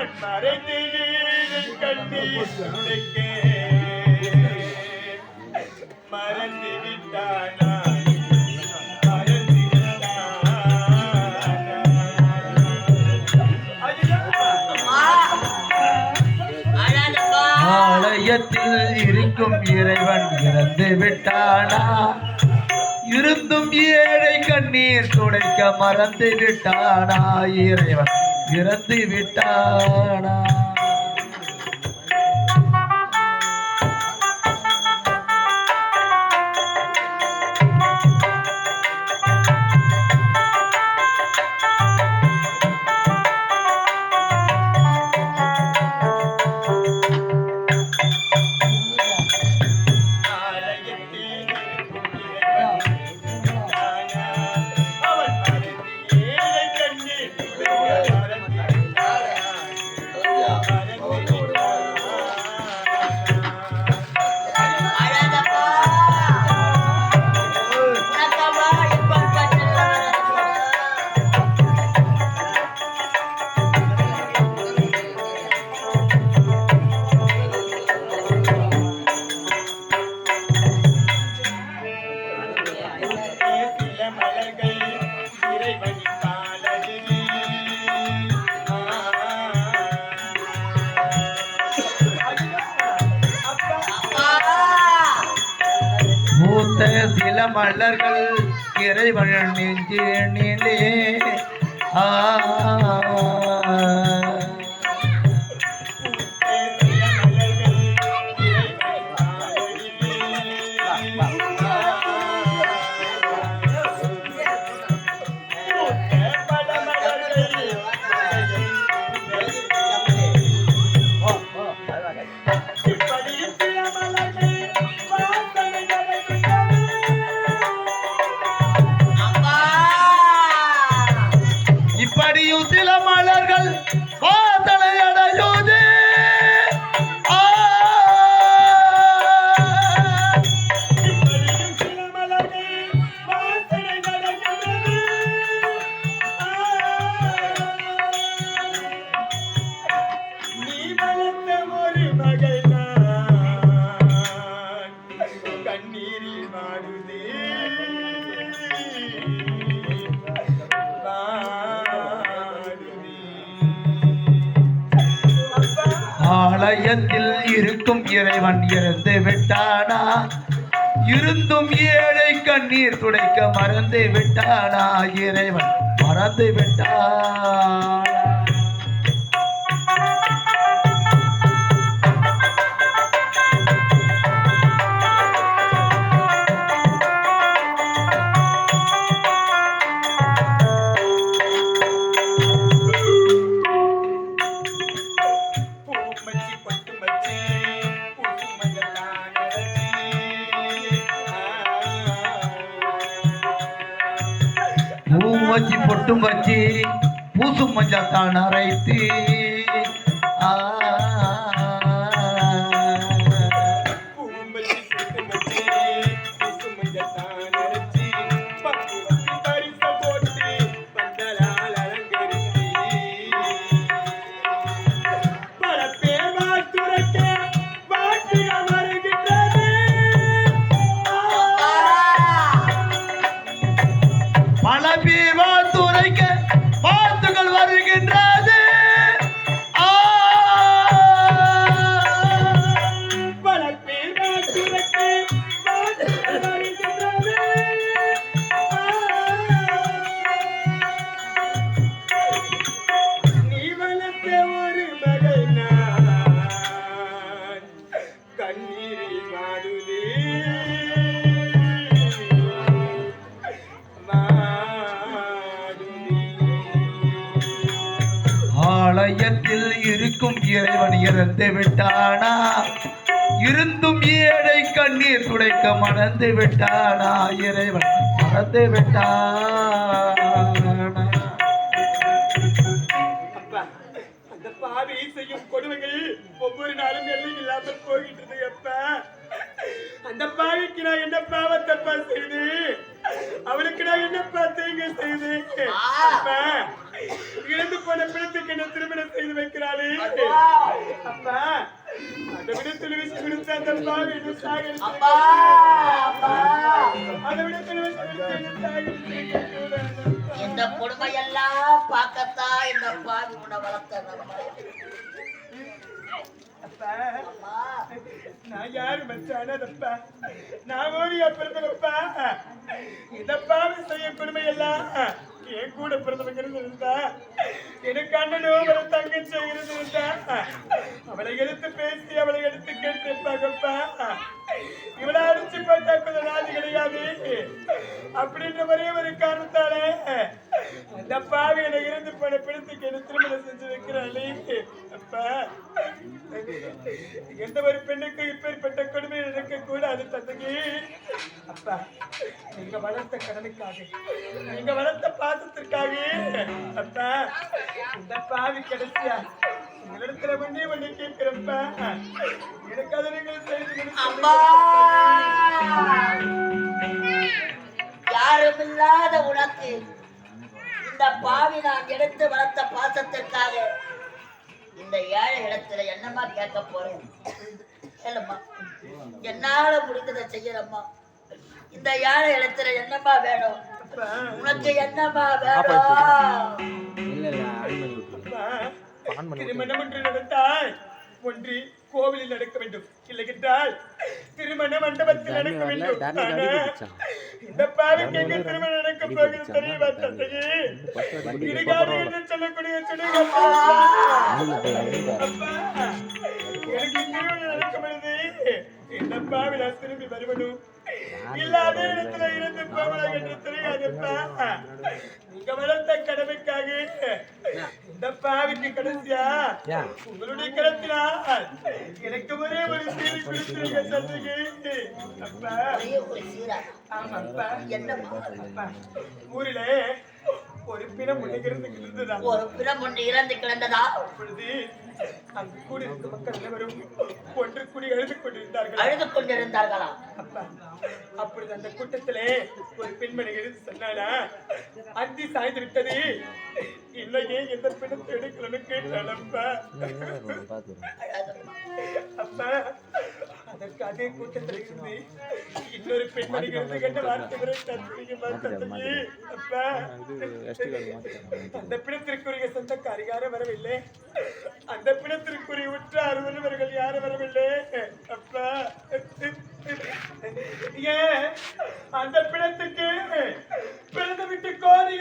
அவன் மறைந்து கட்டி மறந்து விட்டானா ஆலயத்தில் இருக்கும் இறைவன் இறந்து விட்டானா இருந்தும் ஏழை கண்ணீர் துடைக்க மறந்து விட்டானா இறைவன் இறந்து விட்டானா சில மலர்கள் இறைவன் நெஞ்சு நீலே சில மலர்கள் வாசனை அடையுது நீ வளர்த்த ஒரு மகள் கண்ணீரில் வாடுதே ஆலயத்தில் இருக்கும் இறைவன் இறந்து விட்டானா இருந்தும் ஏழை கண்ணீர் துடைக்க மறந்து விட்டானா இறைவன் மறந்து விட்டான் வச்சி பொட்டும் வச்சி பூசும் மஞ்சத்தான் அரைத்து ஆலயத்தில் இருக்கும் இறைவன் இறந்து விட்டானா இருந்தும் ஏழை கண்ணீர் துடைக்க மறந்து விட்டானா இறைவன் மறந்து விட்டானா பாவி செய்யும் கொடுமைகள் ஒவ்வொரு நாளும் எல்லை இல்லாமல் போகின்றது. எப்ப அந்த பாவிக்கு நான் என்ன பாவத்தப்பா செய்து அவளுக்கு நான் என்ன தீங்கு செய்து அப்பா இறந்து போன பிணத்துக்கு என்ன திருமணம் செய்து வைக்கிறாளே அப்பா அதை விட துணிவிச்சு கொடுத்த அந்த பாவி என்ன சாகடிச்சு அதை விட துணிவிச்சு கொடுத்த என்ன சாகடிச்சு இந்த கொடுமையெல்லாம் பார்க்கத்தான் இந்த பாவி உன்னை வளர்த்த நான் யாரு மச்சானதப்பா நான் ஓடியா பிறந்தப்பா இந்த பாவி செய்ய கொடுமை எல்லாம் என் கூட பிறந்தவங்க இருந்தா எனக்கு அண்ணனோ அவளை தங்கச்சி இருந்தா அவளை எடுத்து பேசி அவளை எடுத்து கேட்டுப்பாங்கப்பா இவளை அடிச்சு போட்டா கொஞ்சம் ராஜி கிடையாது அப்படின்ற ஒரே ஒரு காரணத்தாலே அந்த பாவி என்னை இருந்து போன பிடித்துக்கு என்ன திருமணம் செஞ்சு வைக்கிறாளே அப்பா எந்த ஒரு பெண்ணுக்கு இப்பேற்பட்ட கொடுமை நடக்க கூடாது தந்தையே அப்பா நீங்க வளர்த்த கடனுக்காக நீங்க வளர்த்த பாசத்திற்காக அப்பா இந்த பாவி கடைசியா உங்களிடத்துல முன்னே வந்து கேட்கிறப்பா எனக்கு அதை நீங்கள் செய்து அம்மா யாருமில்லாத உனக்கு இந்த பாவி நான் எடுத்து வளர்த்த பாசத்திற்காக இந்த ஏழை இடத்துல என்னம்மா கேட்க போறேன் இல்லம்மா என்னால முடிந்ததை செய்யறம்மா இந்த ஏழை இடத்துல என்னம்மா வேணும் உனக்கு என்னம்மா வேணும் திருமணம் ஒன்று நடந்தால் ஒன்று கோவிலில் நடக்க வேண்டும் இல்லையென்றால் திருமண மண்டபத்தில் நடக்க வேண்டும் இந்த பாவிக்கு எங்க திருமணம் நடக்க போகிறது தெரியுமா தந்தையே இடுகாடு என்று சொல்லக்கூடிய எனக்கு திருமணம் நடக்கும் பொழுது இந்த பாவில திரும்பி வருவனும் இல்லாத இடத்துல இருந்து போகலாம் என்று தெரியாதுப்பா நீங்க வளர்த்த கடமைக்காக இந்த பாவிக்கு கடைசியா உங்களுடைய கருத்தினால் எனக்கு ஒரே ஒரு சீரி கொடுத்துருங்க தந்தையே அப்பா ஆமாப்பா என்னப்பா ஊரிலே ஒரு பிணம் ஒன்று இருந்ததா ஒரு பிணம் ஒன்று இறந்து கிடந்ததா அப்பொழுது அங்கு கூடியிருக்க மக்கள் அனைவரும் ஒன்று கூடி அழுது கொண்டிருந்தார்களா அப்பா அப்பொழுது அந்த கூட்டத்திலே ஒரு பெண்மணி எழுந்து சொன்னாலா அந்தி சாய்ந்து விட்டது இல்லையே எந்த பிணத்தை எடுக்கலன்னு கேட்டாலப்பா அப்பா அதற்கு அதே கூட்டத்தில் இருந்து இன்னொரு பெண்மணி இருந்து கேட்ட வார்த்தைகளை தந்தையே அப்பா அந்த பிணத்திற்குரிய சொந்தக்காரி யாரும் வரவில்லை அந்த பிணத்திற்குரிய உற்றார் உறவர்கள் யாரும் வரவில்லை அப்பா ஏன் அந்த பிணத்துக்கு பிறந்து விட்டு கோரி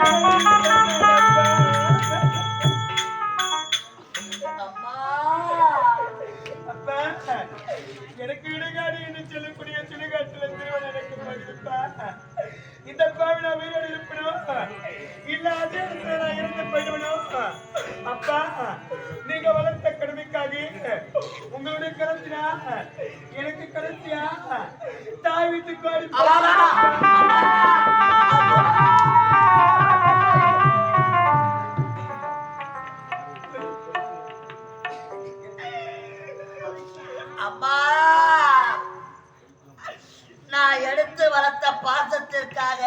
அப்பா எனக்கு இடுகாடு என்று சொல்லக்கூடிய சுடுகாட்டுல திருமணம் நடக்கும் இந்த பாவி நான் உயிரோடு இருப்பணும் இல்ல அதே இடத்துல நான் இறந்து போயிடுவனும் அப்பா நீங்க வளர்த்த கடமைக்காக உங்களுடைய கருத்தினா எனக்கு கருத்தியா தாய் வீட்டு கோரி அம்மா நான் எடுத்து வளர்த்த பாசத்திற்காக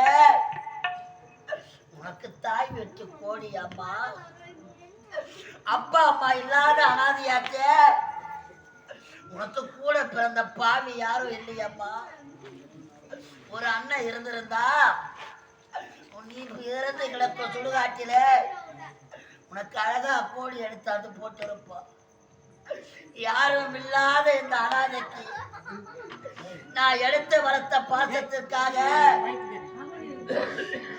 உனக்கு தாய் வெட்டு கோடி அம்மா அப்பா அம்மா இல்லாத அனாதையாச்ச உனக்கு கூட பிறந்த பாவி யாரும் இல்லையம்மா ஒரு அண்ணன் இருந்திருந்தா நீ இறந்து கிடக்க சுடுகாட்டில உனக்கு அழகா கோடி எடுத்தாந்து போட்டிருப்போம் யாரும் இல்லாத இந்த அனாதைக்கு நான் எடுத்து வளர்த்த பாசத்திற்காக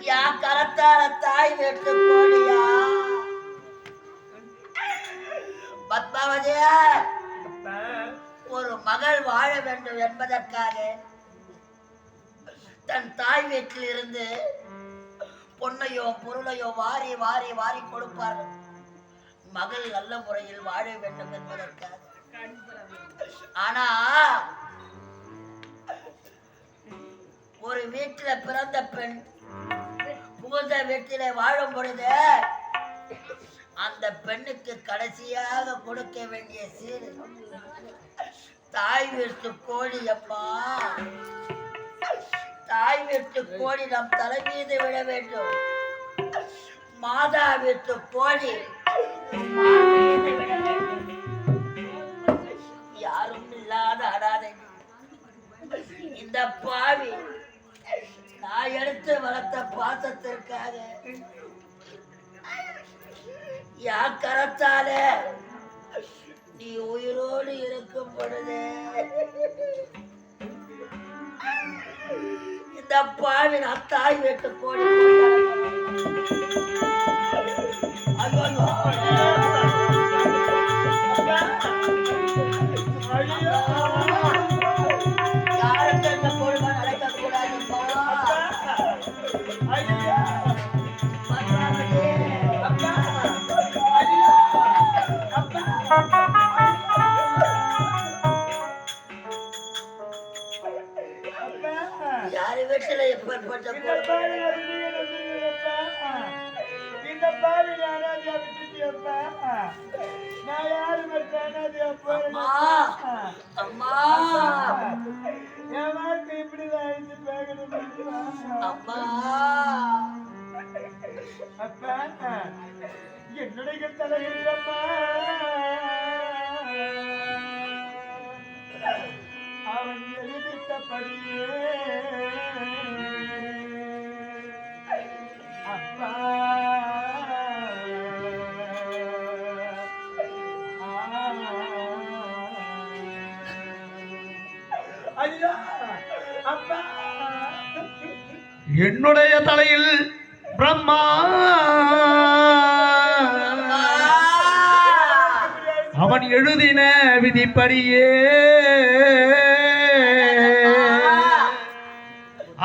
யா கரத்தால தாய் வெட்டு கோடியா பத்மாவதியா ஒரு மகள் வாழ வேண்டும் என்பதற்காக தன் தாய் வீட்டில் இருந்து பொன்னையோ பொருளையோ வாரி வாரி வாரி கொடுப்பார்கள் மகள் நல்ல முறையில் வாழ வேண்டும் என்பதற்காக. ஆனா ஒரு வீட்டில பிறந்த பெண் புகுந்த வீட்டில வாழும் பொழுது அந்த பெண்ணுக்கு கடைசியாக கொடுக்க வேண்டிய சீர் தாய் வீட்டு கோழி. அம்மா தாய் வீட்டு கோழி நம் தலை மீது விட வேண்டும். மாதா வீட்டு கோழி யாரும் இல்லாத அடாதை இந்த பாவி நான் எடுத்து வளர்த்த பாசத்திற்காக யா கரத்தால நீ உயிரோடு இருக்கும் பொழுது இந்த பாவின் அத்தாய் வீட்டு கோழி யாருக்கு இந்த கொடுமை நடக்க கூடாதுப்பா. யாரு வீட்டுல எப்பேற்பட்ட இந்த பாவி அனாதியா விட்டுட்டியப்பா. நான் யாரு மட்டும் அனாதியா அம்மா என் வாழ்க்கை இப்படிதான் ஆயிடுச்சு பேகணும். அம்மா அப்பா என்னுடைய தலையிலப்பா அவன் எழுதிட்டபடியே அப்பா ஐயா அப்பா என்னுடைய தலையில் பிரம்மா அவன் எழுதின விதிப்படியே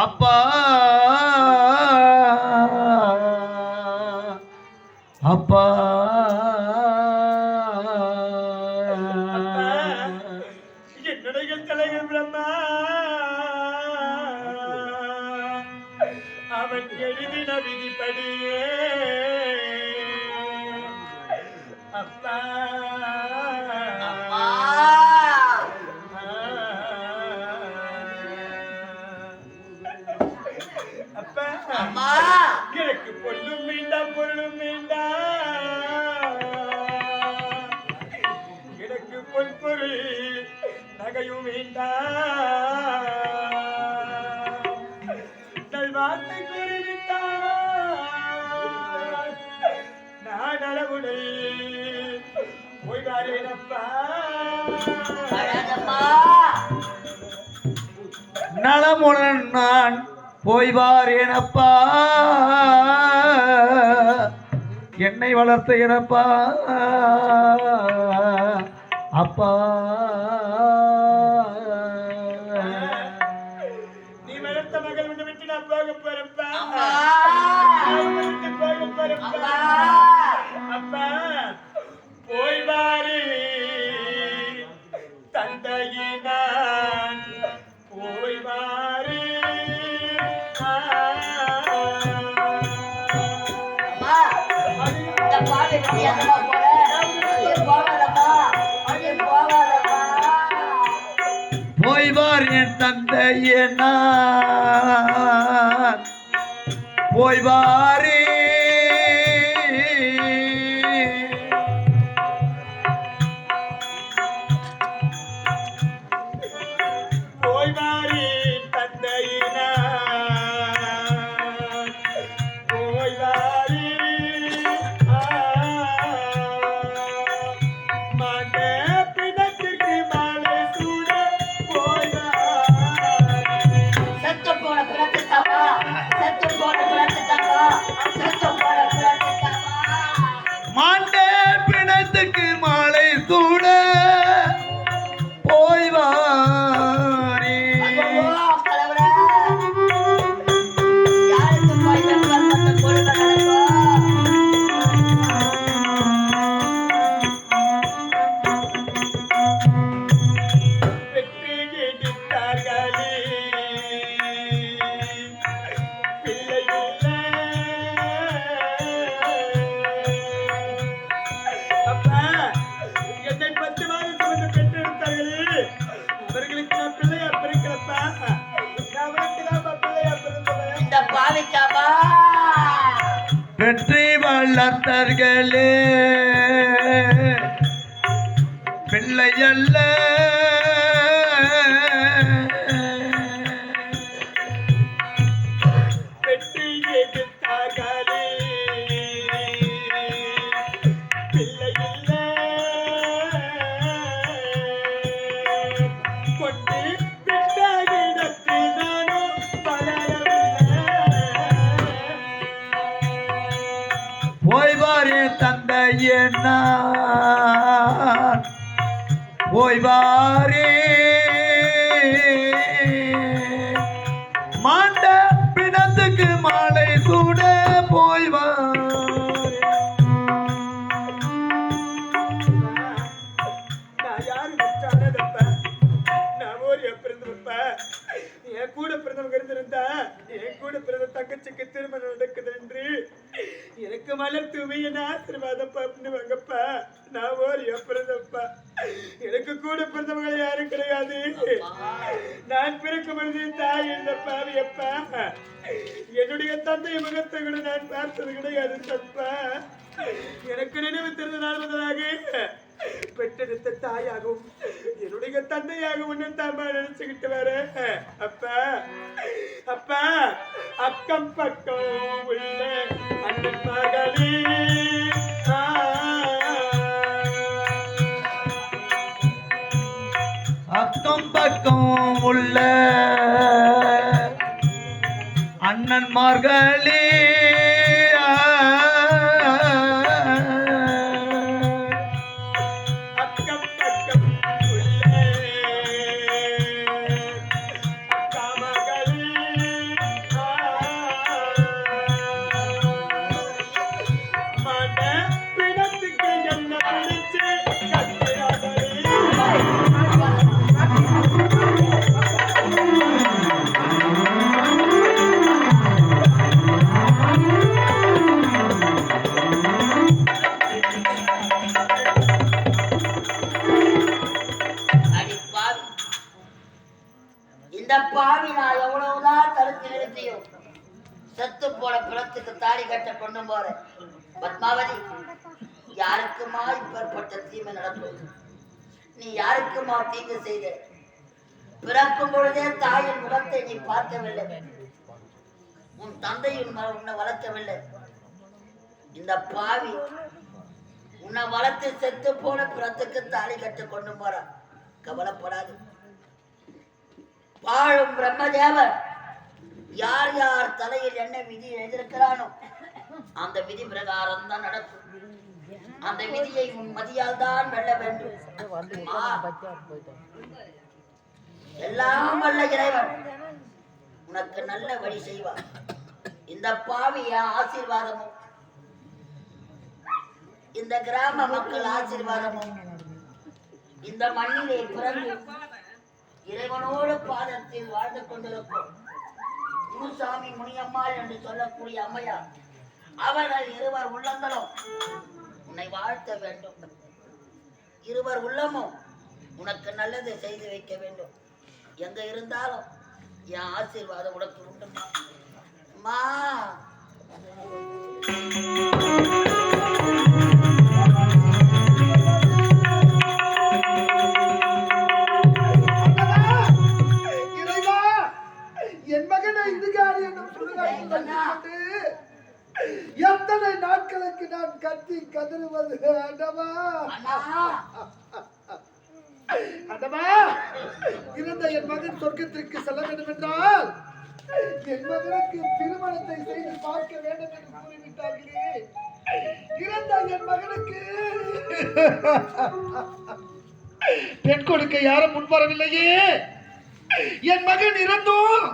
அப்பா அப்பா என்னுடைய தலைவர் பிரம்மா அவன் எழுதின விதிப்படியே அப்பா அப்பா அம்மா எனக்கு பொண்ணும் வேண்டாம் பொருளும் வேண்டாம் எனக்கு பொன் பொருள் நகையும் வேண்டாம் நல்வார்த்தை கூறிவிட்டால் நான் அளவுடை போய் வாரேனப்பா. அழகம்மா நலமுடன் நான் போய் வாரேனப்பா என்னை வளர்த்த எனப்பா அப்பா நீ வளர்த்த மகள் உன்னை விட்டு நான் போக போறப்பா. அம்மா. விட்டு போக போறப்பா. அப்பா போய் வாரி தந்தையினான் போய் வாரி அம்மா இந்த பாவி வித்தியாசமா போற நீ போகாதம்மா நீ போகாதம்மா. போய் வார் என் தந்தையே நான் போய் வாரே போய் வாரி தந்தையினான் போய் வாரி மன பிணத்திற்கு மாலை சூட போய் வாரி. செத்து போன பிறத்துட்டப்பா செத்து போன பிறத்துட்டப்பா வளர்த்தார்களே பிள்ளை அல்ல வெற்றி எதிர்த்தார்களே பிள்ளை இல்ல கொண்டு விட்ட இடத்தில் நானும் வளரவில்லை ஓய்வாரே தந்தையே நான் ஓய்வாரே மாண்ட பிணத்துக்கு மாலை சூட போய்வாரே நான் யாரு வச்சானதப்ப நான் ஓரிய பிறந்தப்ப என் கூட பிறந்தவங்க இருந்திருந்தா என் கூட பிறந்த தங்கச்சிக்கு திருமணம் நடக்குது என்று எனக்கு மலர் தூவி என்ன ஆசீர்வாதம் பண்ணுவாங்கப்பா நான் ஓரிய பிறந்தப்பா எனக்கு கூட பிறந்தவங்க யாரும் கிடையாது நான் பிறக்கும் பொழுது தாய் இந்த பாவியப்பா என்னுடைய தந்தை முகத்தை கூட நான் பார்த்தது கிடையாது தப்பா எனக்கு நினைவு தெரிந்த நாள் முதலாக பெற்றெடுத்த தாயாகவும் என்னுடைய தந்தையாகவும் தாமா நினைச்சுக்கிட்டு வர அப்பா அப்பா அக்கம் பக்கம் உள்ள அண்ணன் மகளே அக்கம் பக்கம் உள்ள அண்ணன்மார்களே அக்கம் பக்கம் உள்ள அக்கா மகளே மன பிணத்துக்கு என்ன பிடிச்சு கட்டியாடலே அடி பாவி, இந்த பாவி நான் எவ்வளவுதான் தடுத்து நிறுத்தியோ செத்து போன பிணத்துக்கு தாலி கட்ட கொண்டு போறேன். பத்மாவதி, யாருக்குமா இப்பேற்பட்ட தீமை நடக்கும்? நீ யாருக்குமா தீங்கு செய்த? பிறக்கும் பொழுதே தாயின் முகத்தை நீ பார்க்கவில்லை, உன் தந்தையின் உன்னை வளர்க்கவில்லை. இந்த பாவி உன்னை வளர்த்து செத்து போன பிறத்துக்கு தாலி கட்ட கொண்டு போறான். கவலைப்படாது. வாழும் பிரம்மதேவன் யார் யார் தலையில் என்ன விதி எழுதியிருக்கிறானோ அந்த விதி பிரகாரம் தான் நடக்கும். அந்த விதியை உன் மதியால் தான் வெல்ல வேண்டும். எல்லாம் வல்ல இறைவன் உனக்கு நல்ல வழி செய்வார். இந்த பாவிய ஆசீர்வாதமும் இந்த கிராம மக்கள் ஆசீர்வாதமும் இந்த மண்ணிலே பிறந்து இறைவனோடு பாதத்தில் வாழ்ந்து கொண்டிருக்கும் முனுசாமி முனியம்மாள் என்று சொல்லக்கூடிய அம்மையார் அவர்கள் இருவர் உள்ளங்களும் உன்னை வாழ்த்த வேண்டும். இருவர் உள்ளமும் உனக்கு நல்லதை செய்து வைக்க வேண்டும். எங்க இருந்தாலும் என் ஆசீர்வாதம் உனக்கு உண்டுமா? அம்மா, என் மகனை இதுகாரி என்னும் சுடுகாட்டு எத்தனை நாட்களுக்கு நான் கத்தி கதறுவது அடவா அடவா, இருந்த என் மகன் சொர்க்கத்திற்கு செல்ல வேண்டும் என்றால் என் மகனுக்கு திருமணத்தை செய்து பார்க்க வேண்டும் என்று கூறிவிட்டார்களே. இருந்த என் மகனுக்கு பெண் கொடுக்க யாரும் முன்வரவில்லையே. என் மகன் இறந்தும்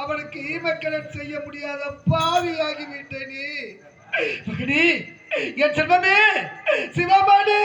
அவனுக்கு ஈமக்கடன் செய்ய முடியாத பாவியாகி விட்டேனே. மகனே, என் செல்வமே, சிவபாணி